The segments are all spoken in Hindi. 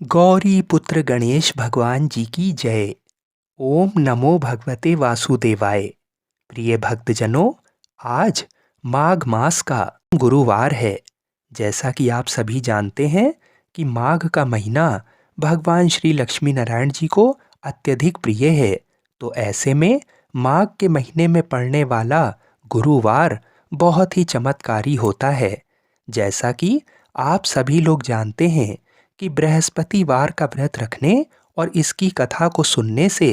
गौरी पुत्र गणेश भगवान जी की जय। ओम नमो भगवते वासुदेवाय। प्रिय भक्तजनों, आज माघ मास का गुरुवार है। जैसा कि आप सभी जानते हैं कि माघ का महीना भगवान श्री लक्ष्मी नारायण जी को अत्यधिक प्रिय है। तो ऐसे में माघ के महीने में पड़ने वाला गुरुवार बहुत ही चमत्कारी होता है। जैसा कि आप सभी लोग जानते हैं कि बृहस्पतिवार का व्रत रखने और इसकी कथा को सुनने से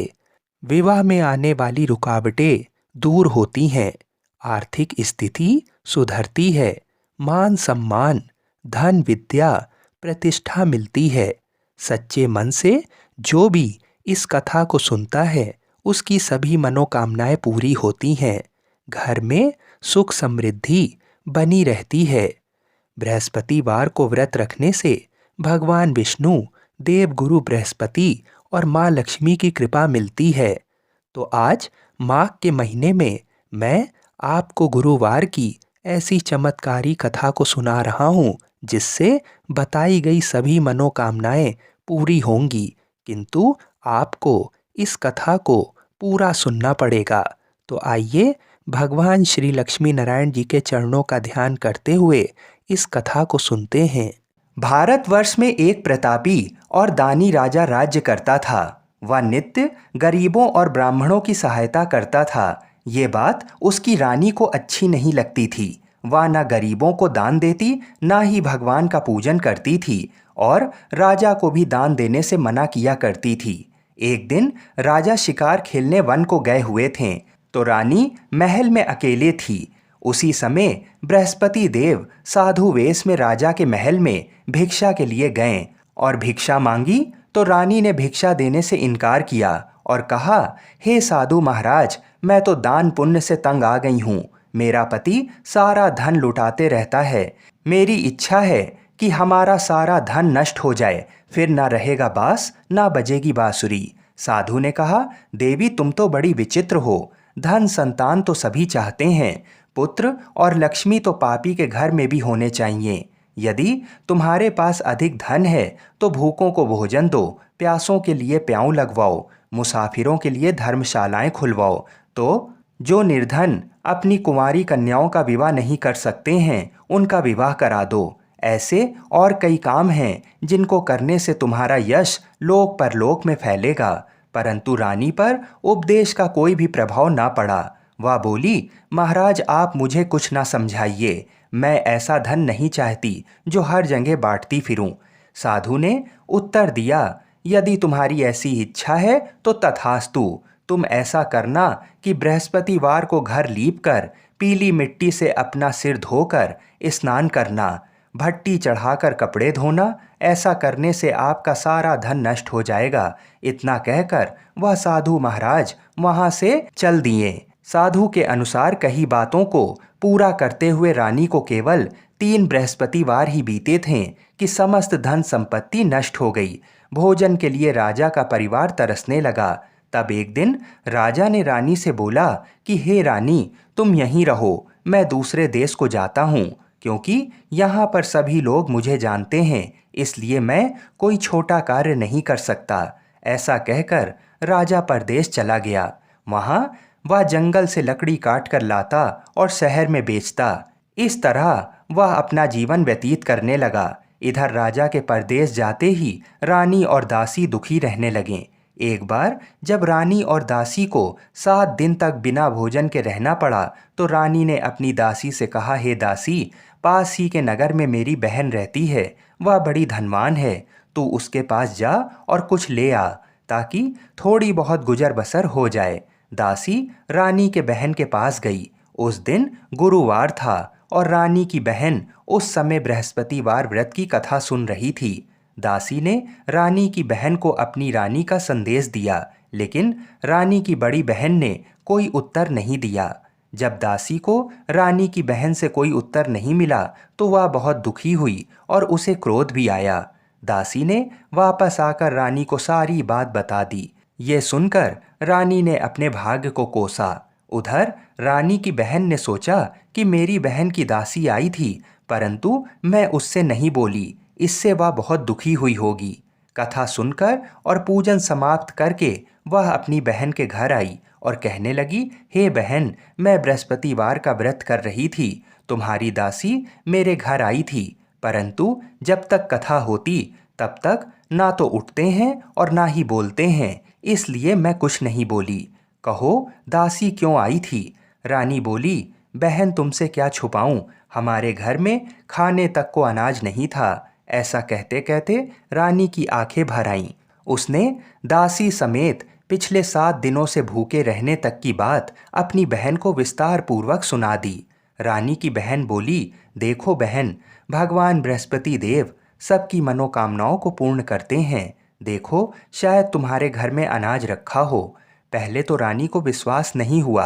विवाह में आने वाली रुकावटें दूर होती हैं, आर्थिक स्थिति सुधरती है, मान सम्मान, धन विद्या, प्रतिष्ठा मिलती है। सच्चे मन से जो भी इस कथा को सुनता है उसकी सभी मनोकामनाएं पूरी होती हैं। घर में सुख समृद्धि बनी रहती है। बृहस्पतिवार को व्रत रखने से भगवान विष्णु, देवगुरु बृहस्पति और माँ लक्ष्मी की कृपा मिलती है। तो आज माघ के महीने में मैं आपको गुरुवार की ऐसी चमत्कारी कथा को सुना रहा हूँ जिससे बताई गई सभी मनोकामनाएं पूरी होंगी। किंतु आपको इस कथा को पूरा सुनना पड़ेगा। तो आइए भगवान श्री लक्ष्मी नारायण जी के चरणों का ध्यान करते हुए इस कथा को सुनते हैं। भारतवर्ष में एक प्रतापी और दानी राजा राज्य करता था। वह नित्य गरीबों और ब्राह्मणों की सहायता करता था। ये बात उसकी रानी को अच्छी नहीं लगती थी। वह न गरीबों को दान देती, न ही भगवान का पूजन करती थी और राजा को भी दान देने से मना किया करती थी। एक दिन राजा शिकार खेलने वन को गए हुए थे, तो रानी महल में अकेले थी। उसी समय बृहस्पति देव साधु वेश में राजा के महल में भिक्षा के लिए गए और भिक्षा मांगी तो रानी ने भिक्षा देने से इनकार किया और कहा, हे साधु महाराज, मैं तो दान पुण्य से तंग आ गई हूँ। मेरा पति सारा धन लुटाते रहता है। मेरी इच्छा है कि हमारा सारा धन नष्ट हो जाए, फिर ना रहेगा बांस ना बजेगी बांसुरी। साधु ने कहा, देवी तुम तो बड़ी विचित्र हो। धन संतान तो सभी चाहते हैं, पुत्र और लक्ष्मी तो पापी के घर में भी होने चाहिए। यदि तुम्हारे पास अधिक धन है तो भूखों को भोजन दो, प्यासों के लिए प्याऊ लगवाओ, मुसाफिरों के लिए धर्मशालाएं खुलवाओ। तो जो निर्धन अपनी कुंवारी कन्याओं का विवाह नहीं कर सकते हैं उनका विवाह करा दो। ऐसे और कई काम हैं जिनको करने से तुम्हारा यश लोक परलोक में फैलेगा। परंतु रानी पर उपदेश का कोई भी प्रभाव ना पड़ा। वह बोली, महाराज आप मुझे कुछ ना समझाइए। मैं ऐसा धन नहीं चाहती जो हर जगह बांटती फिरूं। साधु ने उत्तर दिया, यदि तुम्हारी ऐसी इच्छा है तो तथास्तु। तुम ऐसा करना कि बृहस्पतिवार को घर लीप कर पीली मिट्टी से अपना सिर धोकर स्नान करना, भट्टी चढ़ाकर कपड़े धोना। ऐसा करने से आपका सारा धन नष्ट हो जाएगा। इतना कहकर वह साधु महाराज वहां से चल दिए। साधु के अनुसार कही बातों को पूरा करते हुए रानी को केवल 3 बृहस्पतिवार ही बीते थे कि समस्त धन संपत्ति नष्ट हो गई। भोजन के लिए राजा का परिवार तरसने लगा। तब एक दिन राजा ने रानी से बोला कि हे रानी, तुम यहीं रहो, मैं दूसरे देश को जाता हूँ, क्योंकि यहाँ पर सभी लोग मुझे जानते हैं, इसलिए मैं कोई छोटा कार्य नहीं कर सकता। ऐसा कहकर राजा परदेश चला गया। वहाँ वह जंगल से लकड़ी काट कर लाता और शहर में बेचता। इस तरह वह अपना जीवन व्यतीत करने लगा। इधर राजा के परदेश जाते ही रानी और दासी दुखी रहने लगें। एक बार जब रानी और दासी को 7 दिन तक बिना भोजन के रहना पड़ा तो रानी ने अपनी दासी से कहा, हे दासी, पास ही के नगर में मेरी बहन रहती है, वह बड़ी धनवान है। तू उसके पास जा और कुछ ले आ, ताकि थोड़ी बहुत गुजर बसर हो जाए। दासी रानी के बहन के पास गई। उस दिन गुरुवार था और रानी की बहन उस समय बृहस्पतिवार व्रत की कथा सुन रही थी। दासी ने रानी की बहन को अपनी रानी का संदेश दिया, लेकिन रानी की बड़ी बहन ने कोई उत्तर नहीं दिया। जब दासी को रानी की बहन से कोई उत्तर नहीं मिला तो वह बहुत दुखी हुई और उसे क्रोध भी आया। दासी ने वापस आकर रानी को सारी बात बता दी। ये सुनकर रानी ने अपने भाग्य को कोसा। उधर रानी की बहन ने सोचा कि मेरी बहन की दासी आई थी, परंतु मैं उससे नहीं बोली, इससे वह बहुत दुखी हुई होगी। कथा सुनकर और पूजन समाप्त करके वह अपनी बहन के घर आई और कहने लगी, हे बहन, मैं बृहस्पतिवार का व्रत कर रही थी। तुम्हारी दासी मेरे घर आई थी, परंतु जब तक कथा होती तब तक ना तो उठते हैं और ना ही बोलते हैं, इसलिए मैं कुछ नहीं बोली। कहो, दासी क्यों आई थी? रानी बोली, बहन, तुमसे क्या छुपाऊं, हमारे घर में खाने तक को अनाज नहीं था। ऐसा कहते कहते रानी की आंखें भर आईं। उसने दासी समेत पिछले 7 दिनों से भूखे रहने तक की बात अपनी बहन को विस्तार पूर्वक सुना दी। रानी की बहन बोली, देखो बहन, भगवान बृहस्पति देव सबकी मनोकामनाओं को पूर्ण करते हैं। देखो, शायद तुम्हारे घर में अनाज रखा हो। पहले तो रानी को विश्वास नहीं हुआ,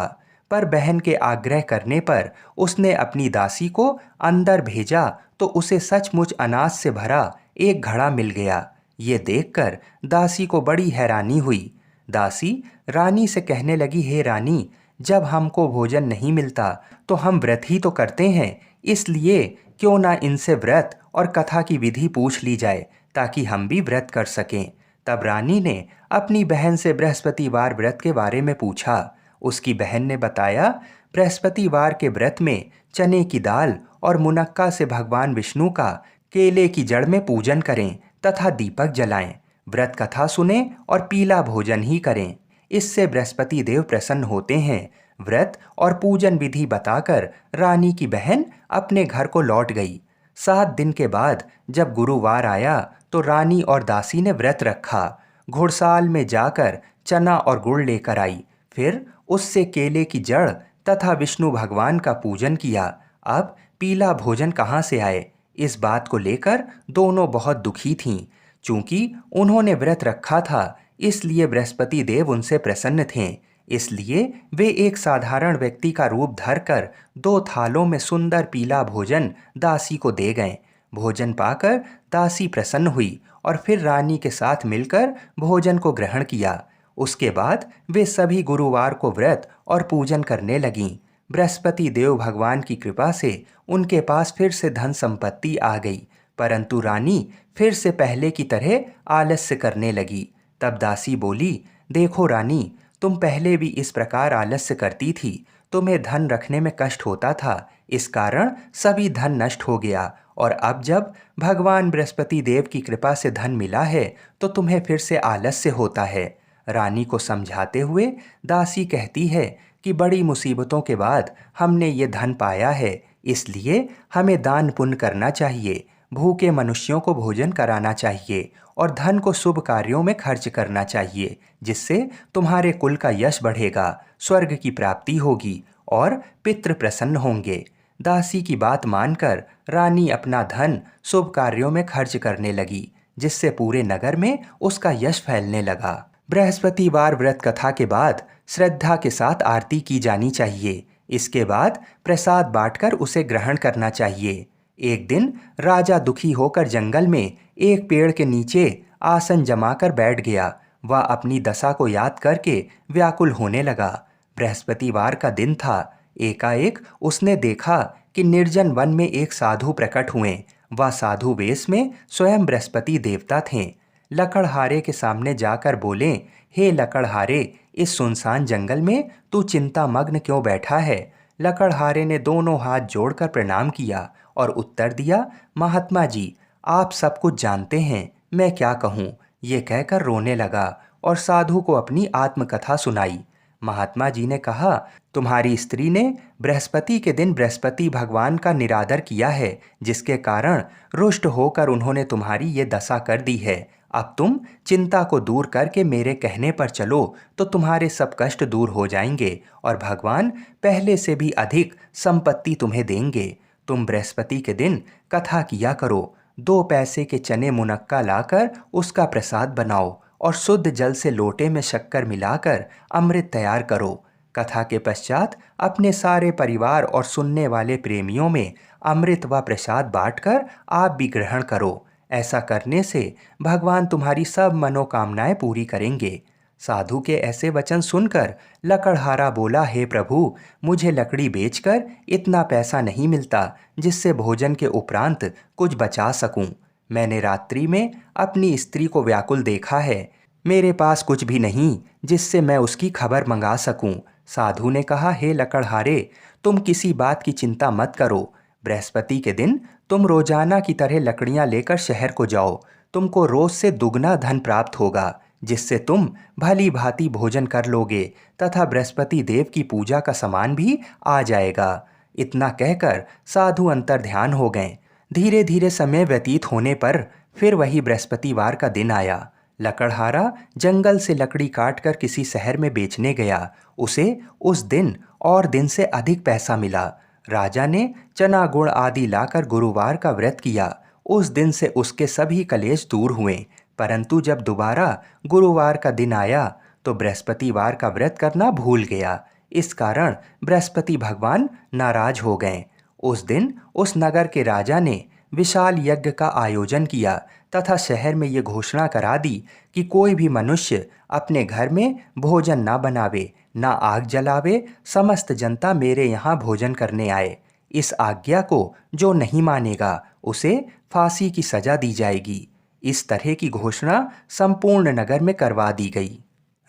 पर बहन के आग्रह करने पर उसने अपनी दासी को अंदर भेजा तो उसे सचमुच अनाज से भरा एक घड़ा मिल गया। ये देखकर दासी को बड़ी हैरानी हुई। दासी रानी से कहने लगी, हे रानी, जब हमको भोजन नहीं मिलता तो हम व्रत ही तो करते हैं, इसलिए क्यों ना इनसे व्रत और कथा की विधि पूछ ली जाए ताकि हम भी व्रत कर सकें। तब रानी ने अपनी बहन से बृहस्पतिवार व्रत के बारे में पूछा। उसकी बहन ने बताया, बृहस्पतिवार के व्रत में चने की दाल और मुनक्का से भगवान विष्णु का केले की जड़ में पूजन करें तथा दीपक जलाएं, व्रत कथा सुने और पीला भोजन ही करें। इससे बृहस्पति देव प्रसन्न होते हैं। व्रत और पूजन विधि बताकर रानी की बहन अपने घर को लौट गई। 7 दिन के बाद जब गुरुवार आया तो रानी और दासी ने व्रत रखा। घुड़साल में जाकर चना और गुड़ लेकर आई, फिर उससे केले की जड़ तथा विष्णु भगवान का पूजन किया। अब पीला भोजन कहाँ से आए, इस बात को लेकर दोनों बहुत दुखी थीं। चूंकि उन्होंने व्रत रखा था, इसलिए बृहस्पति देव उनसे प्रसन्न थे। इसलिए वे एक साधारण व्यक्ति का रूप धरकर 2 थालों में सुंदर पीला भोजन दासी को दे गए। भोजन पाकर दासी प्रसन्न हुई और फिर रानी के साथ मिलकर भोजन को ग्रहण किया। उसके बाद वे सभी गुरुवार को व्रत और पूजन करने लगीं। बृहस्पति देव भगवान की कृपा से उनके पास फिर से धन संपत्ति आ गई, परंतु रानी फिर से पहले की तरह आलस्य करने लगी। तब दासी बोली, देखो रानी, तुम पहले भी इस प्रकार आलस्य करती थी, तुम्हें धन रखने में कष्ट होता था, इस कारण सभी धन नष्ट हो गया, और अब जब भगवान बृहस्पति देव की कृपा से धन मिला है तो तुम्हें फिर से आलस्य होता है। रानी को समझाते हुए दासी कहती है कि बड़ी मुसीबतों के बाद हमने ये धन पाया है, इसलिए हमें दान पुण्य करना चाहिए, भूखे मनुष्यों को भोजन कराना चाहिए और धन को शुभ कार्यों में खर्च करना चाहिए, जिससे तुम्हारे कुल का यश बढ़ेगा, स्वर्ग की प्राप्ति होगी और पितृ प्रसन्न होंगे। दासी की बात मानकर रानी अपना धन शुभ कार्यों में खर्च करने लगी, जिससे पूरे नगर में उसका यश फैलने लगा। बृहस्पतिवार व्रत कथा के बाद श्रद्धा के साथ आरती की जानी चाहिए। इसके बाद प्रसाद बांटकर उसे ग्रहण करना चाहिए। एक दिन राजा दुखी होकर जंगल में एक पेड़ के नीचे आसन जमाकर बैठ गया। वह अपनी दशा को याद करके व्याकुल होने लगा। बृहस्पतिवार का दिन था। एकाएक उसने देखा कि निर्जन वन में एक साधु प्रकट हुए। वह साधु वेश में स्वयं बृहस्पति देवता थे। लकड़हारे के सामने जाकर बोले, हे लकड़हारे, इस सुनसान जंगल में तू चिंता मग्न क्यों बैठा है? लकड़हारे ने दोनों हाथ जोड़कर प्रणाम किया और उत्तर दिया, महात्मा जी, आप सब कुछ जानते हैं, मैं क्या कहूँ। ये कहकर रोने लगा और साधु को अपनी आत्मकथा सुनाई। महात्मा जी ने कहा, तुम्हारी स्त्री ने बृहस्पति के दिन बृहस्पति भगवान का निरादर किया है, जिसके कारण रुष्ट होकर उन्होंने तुम्हारी ये दशा कर दी है। अब तुम चिंता को दूर करके मेरे कहने पर चलो तो तुम्हारे सब कष्ट दूर हो जाएंगे और भगवान पहले से भी अधिक संपत्ति तुम्हें देंगे। तुम बृहस्पति के दिन कथा किया करो। 2 पैसे के चने मुनक्का लाकर उसका प्रसाद बनाओ और शुद्ध जल से लोटे में शक्कर मिलाकर अमृत तैयार करो। कथा के पश्चात अपने सारे परिवार और सुनने वाले प्रेमियों में अमृत व प्रसाद बांटकर आप भी ग्रहण करो। ऐसा करने से भगवान तुम्हारी सब मनोकामनाएं पूरी करेंगे। साधु के ऐसे वचन सुनकर लकड़हारा बोला, हे प्रभु, मुझे लकड़ी बेचकर इतना पैसा नहीं मिलता जिससे भोजन के उपरांत कुछ बचा सकूं। मैंने रात्रि में अपनी स्त्री को व्याकुल देखा है। मेरे पास कुछ भी नहीं जिससे मैं उसकी खबर मंगा सकूं। साधु ने कहा, हे लकड़हारे, तुम किसी बात की चिंता मत करो। बृहस्पति के दिन तुम रोजाना की तरह लकड़ियां लेकर शहर को जाओ। तुमको रोज से दुगना धन प्राप्त होगा, जिससे तुम भली भांति भोजन कर लोगे तथा बृहस्पति देव की पूजा का सामान भी आ जाएगा। इतना कहकर साधु अंतर ध्यान हो गए। धीरे धीरे समय व्यतीत होने पर फिर वही बृहस्पतिवार का दिन आया। लकड़हारा जंगल से लकड़ी काटकर किसी शहर में बेचने गया। उसे उस दिन और दिन से अधिक पैसा मिला। राजा ने चना गुड़ आदि लाकर गुरुवार का व्रत किया। उस दिन से उसके सभी कलेश दूर हुए। परंतु जब दोबारा गुरुवार का दिन आया तो बृहस्पतिवार का व्रत करना भूल गया। इस कारण बृहस्पति भगवान नाराज हो गए। उस दिन उस नगर के राजा ने विशाल यज्ञ का आयोजन किया तथा शहर में ये घोषणा करा दी कि कोई भी मनुष्य अपने घर में भोजन ना बनावे, ना आग जलावे। समस्त जनता मेरे यहाँ भोजन करने आए। इस आज्ञा को जो नहीं मानेगा उसे फांसी की सजा दी जाएगी। इस तरह की घोषणा संपूर्ण नगर में करवा दी गई।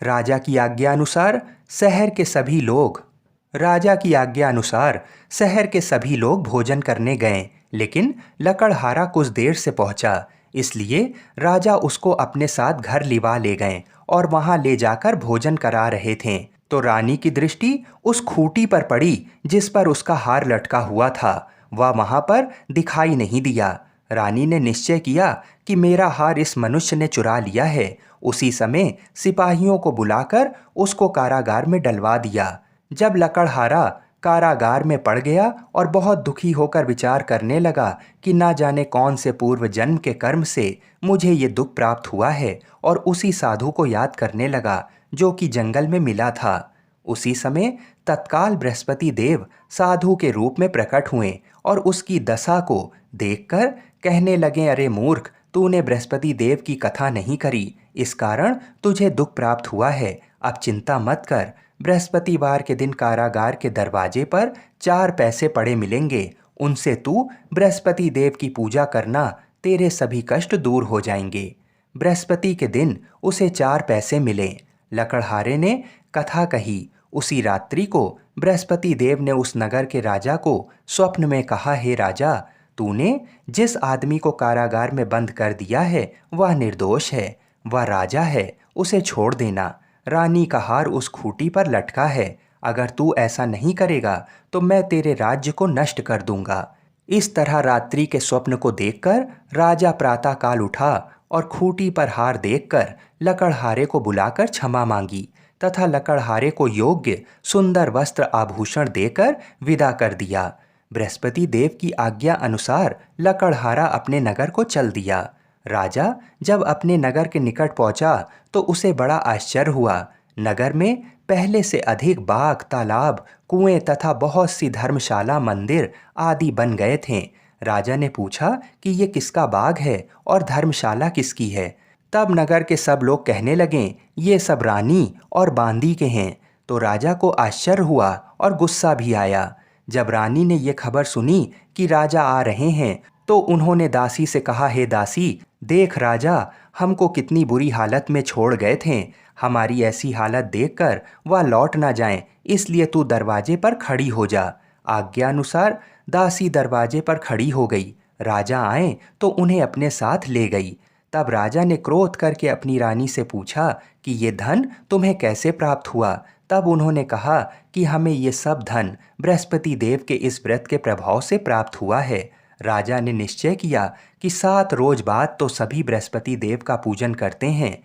राजा की आज्ञा अनुसार शहर के सभी लोग राजा की आज्ञा अनुसार शहर के सभी लोग भोजन करने गए, लेकिन लकड़हारा कुछ देर से पहुंचा। इसलिए राजा उसको अपने साथ घर लिवा ले गए और वहां ले जाकर भोजन करा रहे थे तो रानी की दृष्टि उस खूंटी पर पड़ी जिस पर उसका हार लटका हुआ था। वह वहां पर दिखाई नहीं दिया। रानी ने निश्चय किया कि मेरा हार इस मनुष्य ने चुरा लिया है। उसी समय सिपाहियों को बुलाकर उसको कारागार में डलवा दिया। जब लकड़हारा कारागार में पड़ गया और बहुत दुखी होकर विचार करने लगा कि ना जाने कौन से पूर्व जन्म के कर्म से मुझे ये दुख प्राप्त हुआ है, और उसी साधु को याद करने लगा जो कि जंगल में मिला था। उसी समय तत्काल बृहस्पति देव साधु के रूप में प्रकट हुए और उसकी दशा को देखकर कहने लगे, अरे मूर्ख, तूने बृहस्पति देव की कथा नहीं करी, इस कारण तुझे दुख प्राप्त हुआ है। अब चिंता मत कर। बृहस्पतिवार के दिन कारागार के दरवाजे पर 4 पैसे पड़े मिलेंगे। उनसे तू बृहस्पति देव की पूजा करना, तेरे सभी कष्ट दूर हो जाएंगे। बृहस्पति के दिन उसे 4 पैसे मिले। लकड़हारे ने कथा कही। उसी रात्रि को बृहस्पति देव ने उस नगर के राजा को स्वप्न में कहा, हे राजा, तूने जिस आदमी को कारागार में बंद कर दिया है वह निर्दोष है, वह राजा है, उसे छोड़ देना। रानी का हार उस खूंटी पर लटका है। अगर तू ऐसा नहीं करेगा तो मैं तेरे राज्य को नष्ट कर दूंगा। इस तरह रात्रि के स्वप्न को देखकर राजा प्रातःकाल उठा और खूंटी पर हार देखकर लकड़हारे को बुलाकर क्षमा मांगी तथा लकड़हारे को योग्य सुंदर वस्त्र आभूषण देकर विदा कर दिया। बृहस्पति देव की आज्ञा अनुसार लकड़हारा अपने नगर को चल दिया। राजा जब अपने नगर के निकट पहुंचा तो उसे बड़ा आश्चर्य हुआ। नगर में पहले से अधिक बाग, तालाब, कुएं तथा बहुत सी धर्मशाला, मंदिर आदि बन गए थे। राजा ने पूछा कि ये किसका बाग है और धर्मशाला किसकी है। तब नगर के सब लोग कहने लगे, ये सब रानी और बांदी के हैं। तो राजा को आश्चर्य हुआ और गुस्सा भी आया। जब रानी ने ये खबर सुनी कि राजा आ रहे हैं तो उन्होंने दासी से कहा, हे दासी, देख राजा हमको कितनी बुरी हालत में छोड़ गए थे। हमारी ऐसी हालत देखकर वह लौट ना जाएं, इसलिए तू दरवाजे पर खड़ी हो जा। आज्ञा अनुसार दासी दरवाजे पर खड़ी हो गई। राजा आए तो उन्हें अपने साथ ले गई। तब राजा ने क्रोध करके अपनी रानी से पूछा कि ये धन तुम्हें कैसे प्राप्त हुआ। तब उन्होंने कहा कि हमें ये सब धन बृहस्पति देव के इस व्रत के प्रभाव से प्राप्त हुआ है। राजा ने निश्चय किया कि 7 रोज बाद तो सभी बृहस्पति देव का पूजन करते हैं,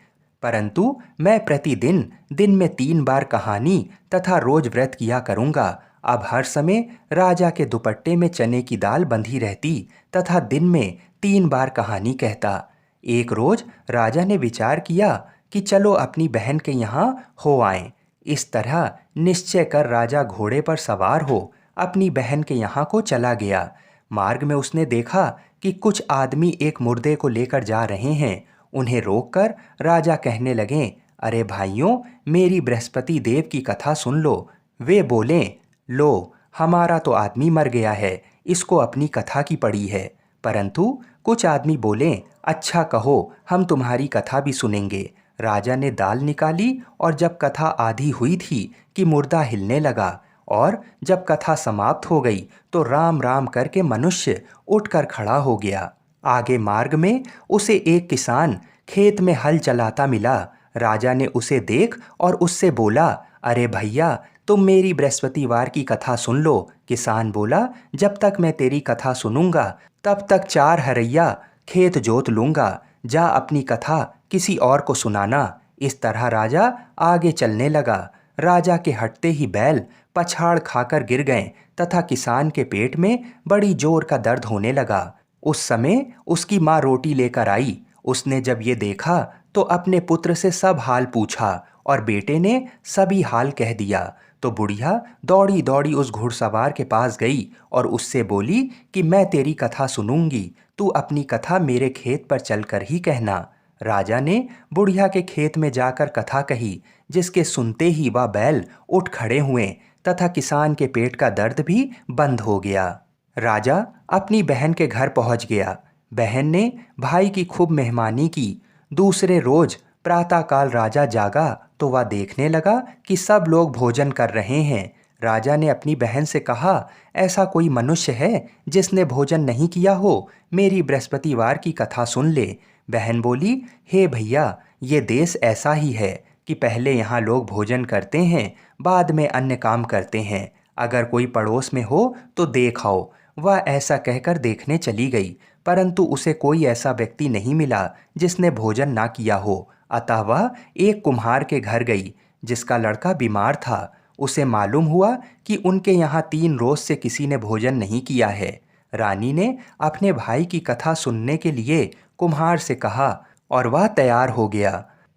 परंतु मैं प्रतिदिन दिन में 3 बार कहानी तथा रोज व्रत किया करूँगा। अब हर समय राजा के दुपट्टे में चने की दाल बंधी रहती तथा दिन में 3 बार कहानी कहता। एक रोज राजा ने विचार किया कि चलो अपनी बहन के यहाँ हो आएं। इस तरह निश्चय कर राजा घोड़े पर सवार हो अपनी बहन के यहाँ को चला गया। मार्ग में उसने देखा कि कुछ आदमी एक मुर्दे को लेकर जा रहे हैं। उन्हें रोककर राजा कहने लगे, अरे भाइयों, मेरी बृहस्पति देव की कथा सुन लो। वे बोले, लो, हमारा तो आदमी मर गया है, इसको अपनी कथा की पड़ी है। परंतु कुछ आदमी बोले, अच्छा कहो, हम तुम्हारी कथा भी सुनेंगे। राजा ने दाल निकाली और जब कथा आधी हुई थी कि मुर्दा हिलने लगा, और जब कथा समाप्त हो गई तो राम राम करके मनुष्य उठकर खड़ा हो गया। आगे मार्ग में उसे एक किसान खेत में हल चलाता मिला। राजा ने उसे देख और उससे बोला, अरे भैया, तुम मेरी बृहस्पतिवार की कथा सुन लो। किसान बोला, जब तक मैं तेरी कथा सुनूंगा तब तक 4 हरैया खेत जोत लूंगा। जा अपनी कथा किसी और को सुनाना। इस तरह राजा आगे चलने लगा। राजा के हटते ही बैल पछाड़ खाकर गिर गए तथा किसान के पेट में बड़ी जोर का दर्द होने लगा। उस समय उसकी माँ रोटी लेकर आई। उसने जब ये देखा तो अपने पुत्र से सब हाल पूछा और बेटे ने सभी हाल कह दिया। तो बुढ़िया दौड़ी दौड़ी उस घुड़सवार के पास गई और उससे बोली कि मैं तेरी कथा सुनूंगी, तू अपनी कथा मेरे खेत पर चलकर ही कहना। राजा ने बुढ़िया के खेत में जाकर कथा कही, जिसके सुनते ही वह बैल उठ खड़े हुए तथा किसान के पेट का दर्द भी बंद हो गया। राजा अपनी बहन के घर पहुंच गया। बहन ने भाई की खूब मेहमानी की। दूसरे रोज प्रातःकाल राजा जागा तो वह देखने लगा कि सब लोग भोजन कर रहे हैं। राजा ने अपनी बहन से कहा, ऐसा कोई मनुष्य है जिसने भोजन नहीं किया हो? मेरी बृहस्पतिवार की कथा सुन ले। बहन बोली, हे भैया, ये देश ऐसा ही है कि पहले यहाँ लोग भोजन करते हैं, बाद में अन्य काम करते हैं। अगर कोई पड़ोस में हो तो देख आओ। वह ऐसा कहकर देखने चली गई, परंतु उसे कोई ऐसा व्यक्ति नहीं मिला जिसने भोजन ना किया हो। अतः वह एक कुम्हार के घर गई जिसका लड़का बीमार था। उसे मालूम हुआ कि उनके यहाँ 3 रोज से किसी ने भोजन नहीं किया है। रानी ने अपने भाई की कथा सुनने के लिए कुम्हार से कहा और वह तैयार हो गया।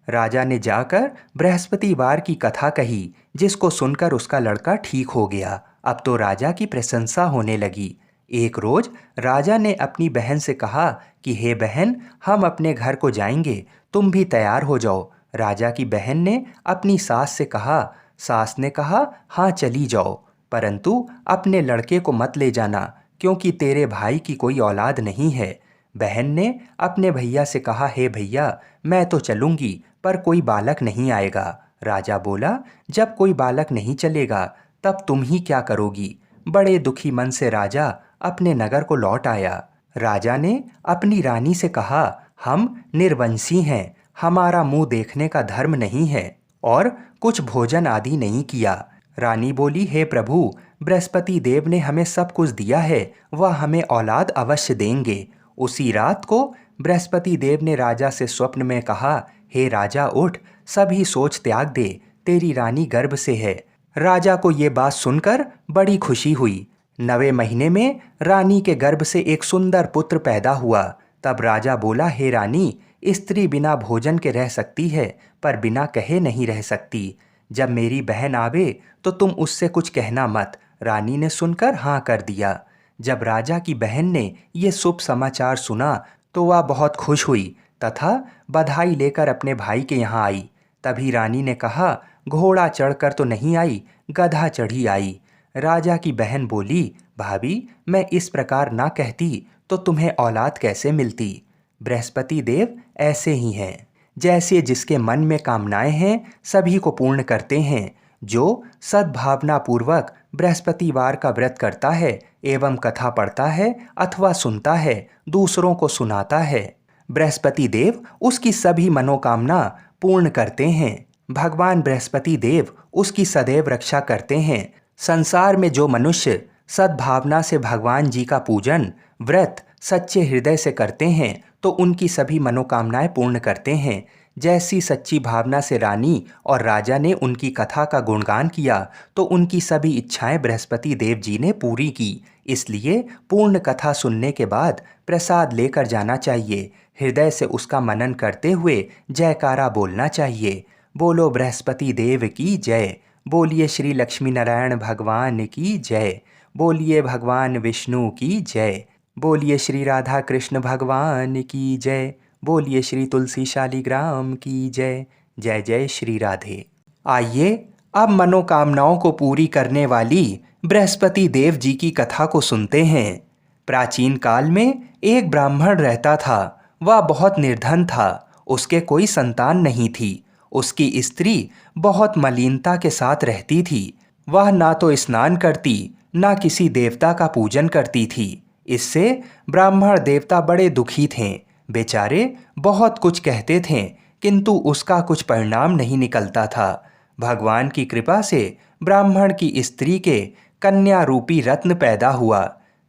राजा ने जाकर बृहस्पतिवार की कथा कही, जिसको सुनकर उसका लड़का ठीक हो गया। अब तो राजा की प्रशंसा होने लगी। एक रोज राजा ने अपनी बहन से कहा कि हे बहन, हम अपने घर को जाएंगे, तुम भी तैयार हो जाओ। राजा की बहन ने अपनी सास से कहा। सास ने कहा, हाँ चली जाओ, परंतु अपने लड़के को मत ले जाना, क्योंकि तेरे भाई की कोई औलाद नहीं है। बहन ने अपने भैया से कहा, हे भैया, मैं तो चलूंगी, पर कोई बालक नहीं आएगा। राजा बोला, जब कोई बालक नहीं चलेगा तब तुम ही क्या करोगी? बड़े दुखी मन से राजा अपने नगर को लौट आया। राजा ने अपनी रानी से कहा, हम निर्वंशी हैं, हमारा मुंह देखने का धर्म नहीं है और कुछ भोजन आदि नहीं किया। रानी बोली, हे प्रभु, बृहस्पति देव ने हमें सब कुछ दिया है, वह हमें औलाद अवश्य देंगे। उसी रात को बृहस्पति देव ने राजा से स्वप्न में कहा, हे राजा, उठ, सभी सोच त्याग दे, तेरी रानी गर्भ से है। राजा को ये बात सुनकर बड़ी खुशी हुई। 9वें महीने में रानी के गर्भ से एक सुंदर पुत्र पैदा हुआ। तब राजा बोला, हे रानी, स्त्री बिना भोजन के रह सकती है, पर बिना कहे नहीं रह सकती। जब मेरी बहन आवे तो तुम उससे कुछ कहना मत। रानी ने सुनकर हाँ कर दिया। जब राजा की बहन ने ये शुभ समाचार सुना तो वह बहुत खुश हुई तथा बधाई लेकर अपने भाई के यहाँ आई। तभी रानी ने कहा, घोड़ा चढ़कर तो नहीं आई, गधा चढ़ी आई। राजा की बहन बोली, भाभी, मैं इस प्रकार ना कहती तो तुम्हें औलाद कैसे मिलती? बृहस्पति देव ऐसे ही हैं, जैसे जिसके मन में कामनाएं हैं सभी को पूर्ण करते हैं। जो सद्भावना पूर्वक बृहस्पतिवार का व्रत करता है एवं कथा पढ़ता है अथवा सुनता है, दूसरों को सुनाता है, बृहस्पति देव उसकी सभी मनोकामना पूर्ण करते हैं। भगवान बृहस्पति देव उसकी सदैव रक्षा करते हैं। संसार में जो मनुष्य सद्भावना से भगवान जी का पूजन व्रत सच्चे हृदय से करते हैं तो उनकी सभी मनोकामनाएं पूर्ण करते हैं। जैसी सच्ची भावना से रानी और राजा ने उनकी कथा का गुणगान किया तो उनकी सभी इच्छाएं बृहस्पति देव जी ने पूरी की। इसलिए पूर्ण कथा सुनने के बाद प्रसाद लेकर जाना चाहिए। हृदय से उसका मनन करते हुए जयकारा बोलना चाहिए। बोलो बृहस्पति देव की जय। बोलिए श्री लक्ष्मी नारायण भगवान की जय। बोलिए भगवान विष्णु की जय। बोलिए श्री राधा कृष्ण भगवान की जय। बोलिए श्री तुलसी शालिग्राम की जय। जय जय श्री राधे। आइए अब मनोकामनाओं को पूरी करने वाली बृहस्पति देव जी की कथा को सुनते हैं। प्राचीन काल में एक ब्राह्मण रहता था। वह बहुत निर्धन था। उसके कोई संतान नहीं थी। उसकी स्त्री बहुत मलिनता के साथ रहती थी। वह ना तो स्नान करती, ना किसी देवता का पूजन करती थी। इससे ब्राह्मण देवता बड़े दुखी थे। बेचारे बहुत कुछ कहते थे, किंतु उसका कुछ परिणाम नहीं निकलता था। भगवान की कृपा से ब्राह्मण की स्त्री के कन्या रूपी रत्न पैदा हुआ।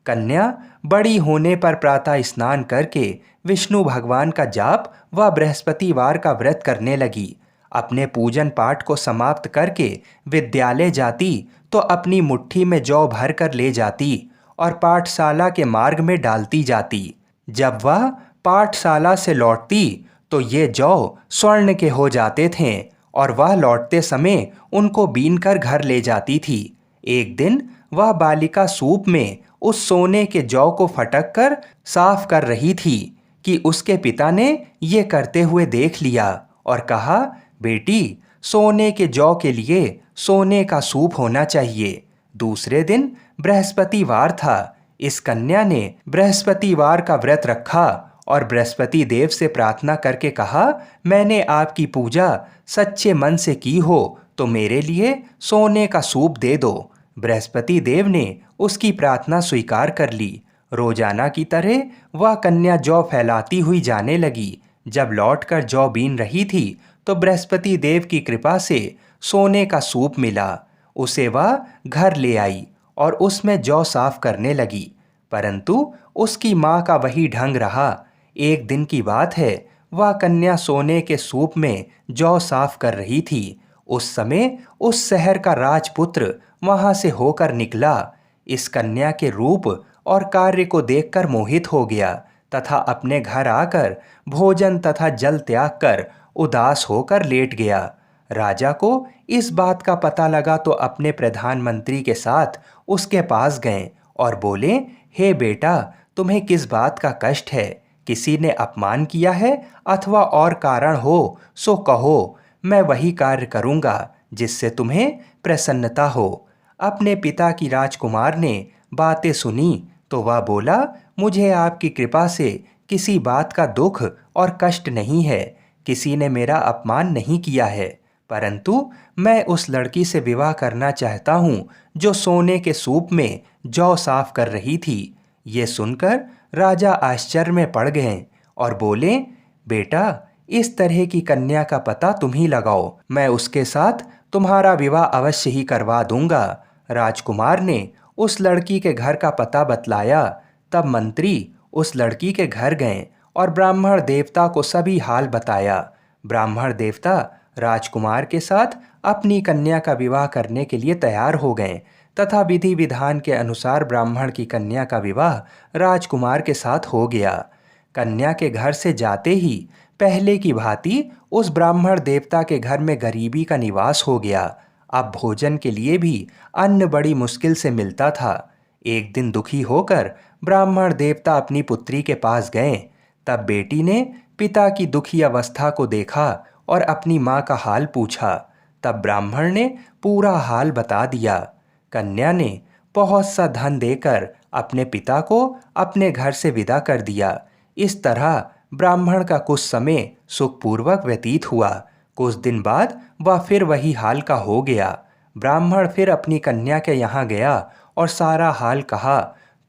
कन्या बड़ी होने पर प्रातः स्नान करके विष्णु भगवान का जाप व बृहस्पतिवार का व्रत करने लगी। अपने पूजन पाठ को समाप्त करके विद्यालय जाती तो अपनी मुट्ठी में जौ भर कर ले जाती और पाठशाला के मार्ग में डालती जाती। जब वह पाठशाला से लौटती तो ये जौ स्वर्ण के हो जाते थे और वह लौटते समय उनको बीनकर घर ले जाती थी। एक दिन वह बालिका सूप में उस सोने के जौ को फटक कर साफ कर रही थी कि उसके पिता ने ये करते हुए देख लिया और कहा, बेटी, सोने के जौ के लिए सोने का सूप होना चाहिए। दूसरे दिन बृहस्पतिवार था। इस कन्या ने बृहस्पतिवार का व्रत रखा और बृहस्पति देव से प्रार्थना करके कहा, मैंने आपकी पूजा सच्चे मन से की हो तो मेरे लिए सोने का सूप दे दो। बृहस्पति देव ने उसकी प्रार्थना स्वीकार कर ली। रोजाना की तरह वह कन्या जौ फैलाती हुई जाने लगी। जब लौटकर जौ बीन रही थी तो बृहस्पति देव की कृपा से सोने का सूप मिला। उसे वह घर ले आई और उसमें जौ साफ करने लगी, परंतु उसकी माँ का वही ढंग रहा। एक दिन की बात है, वह कन्या सोने के सूप में जौ साफ कर रही थी। उस समय उस शहर का राजपुत्र वहां से होकर निकला। इस कन्या के रूप और कार्य को देखकर मोहित हो गया तथा अपने घर आकर भोजन तथा जल त्याग कर उदास होकर लेट गया। राजा को इस बात का पता लगा तो अपने प्रधानमंत्री के साथ उसके पास गए और बोले, हे बेटा, तुम्हें किस बात का कष्ट है? किसी ने अपमान किया है अथवा और कारण हो सो कहो, मैं वही कार्य करूँगा जिससे तुम्हें प्रसन्नता हो। अपने पिता की राजकुमार ने बातें सुनी तो वह बोला, मुझे आपकी कृपा से किसी बात का दुख और कष्ट नहीं है। किसी ने मेरा अपमान नहीं किया है, परंतु मैं उस लड़की से विवाह करना चाहता हूँ जो सोने के सूप में जौ साफ कर रही थी। ये सुनकर राजा आश्चर्य में पड़ गए और बोले, बेटा, इस तरह की कन्या का पता तुम ही लगाओ, मैं उसके साथ तुम्हारा विवाह अवश्य ही करवा दूंगा। राजकुमार ने उस लड़की के घर का पता बतलाया। तब मंत्री उस लड़की के घर गए और ब्राह्मण देवता को सभी हाल बताया। ब्राह्मण देवता राजकुमार के साथ अपनी कन्या का विवाह करने के लिए तैयार हो गए तथा विधि विधान के अनुसार ब्राह्मण की कन्या का विवाह राजकुमार के साथ हो गया। कन्या के घर से जाते ही पहले की भांति उस ब्राह्मण देवता के घर में गरीबी का निवास हो गया। अब भोजन के लिए भी अन्न बड़ी मुश्किल से मिलता था। एक दिन दुखी होकर ब्राह्मण देवता अपनी पुत्री के पास गए। तब बेटी ने पिता की दुखी अवस्था को देखा और अपनी माँ का हाल पूछा। तब ब्राह्मण ने पूरा हाल बता दिया। कन्या ने बहुत सा धन देकर अपने पिता को अपने घर से विदा कर दिया। इस तरह ब्राह्मण का कुछ समय सुखपूर्वक व्यतीत हुआ। कुछ दिन बाद वह फिर वही हाल का हो गया। ब्राह्मण फिर अपनी कन्या के यहाँ गया और सारा हाल कहा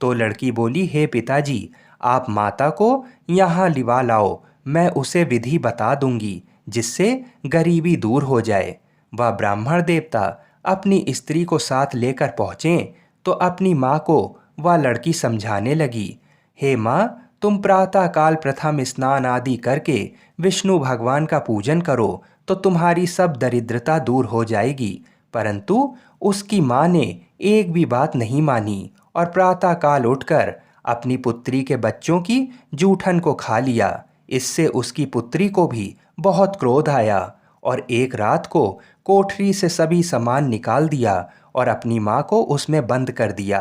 तो लड़की बोली, हे पिताजी, आप माता को यहाँ लिवा लाओ, मैं उसे विधि बता दूंगी जिससे गरीबी दूर हो जाए। वह ब्राह्मण देवता अपनी स्त्री को साथ लेकर पहुँचे तो अपनी माँ को वह लड़की समझाने लगी, हे माँ, तुम प्रातःकाल प्रथम स्नान आदि करके विष्णु भगवान का पूजन करो तो तुम्हारी सब दरिद्रता दूर हो जाएगी। परंतु उसकी माँ ने एक भी बात नहीं मानी और प्रातःकाल उठकर अपनी पुत्री के बच्चों की जूठन को खा लिया। इससे उसकी पुत्री को भी बहुत क्रोध आया और एक रात को कोठरी से सभी सामान निकाल दिया और अपनी माँ को उसमें बंद कर दिया।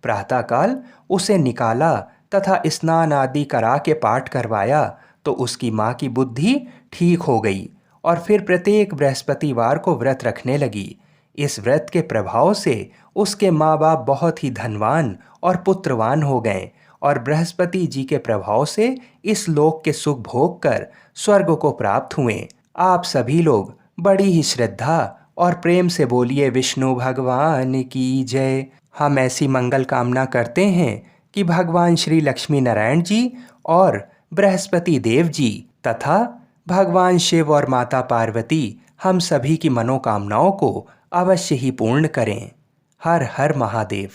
प्रातःकाल उसे निकाला तथा स्नान आदि करा के पाठ करवाया तो उसकी माँ की बुद्धि ठीक हो गई और फिर प्रत्येक बृहस्पतिवार को व्रत रखने लगी। इस व्रत के प्रभाव से उसके माँ बाप बहुत ही धनवान और पुत्रवान हो गए और बृहस्पति जी के प्रभाव से इस लोक के सुख भोग कर स्वर्ग को प्राप्त हुए। आप सभी लोग बड़ी ही श्रद्धा और प्रेम से बोलिए विष्णु भगवान की जय। हम ऐसी मंगल कामना करते हैं कि भगवान श्री लक्ष्मी नारायण जी और बृहस्पति देव जी तथा भगवान शिव और माता पार्वती हम सभी की मनोकामनाओं को अवश्य ही पूर्ण करें। हर हर महादेव।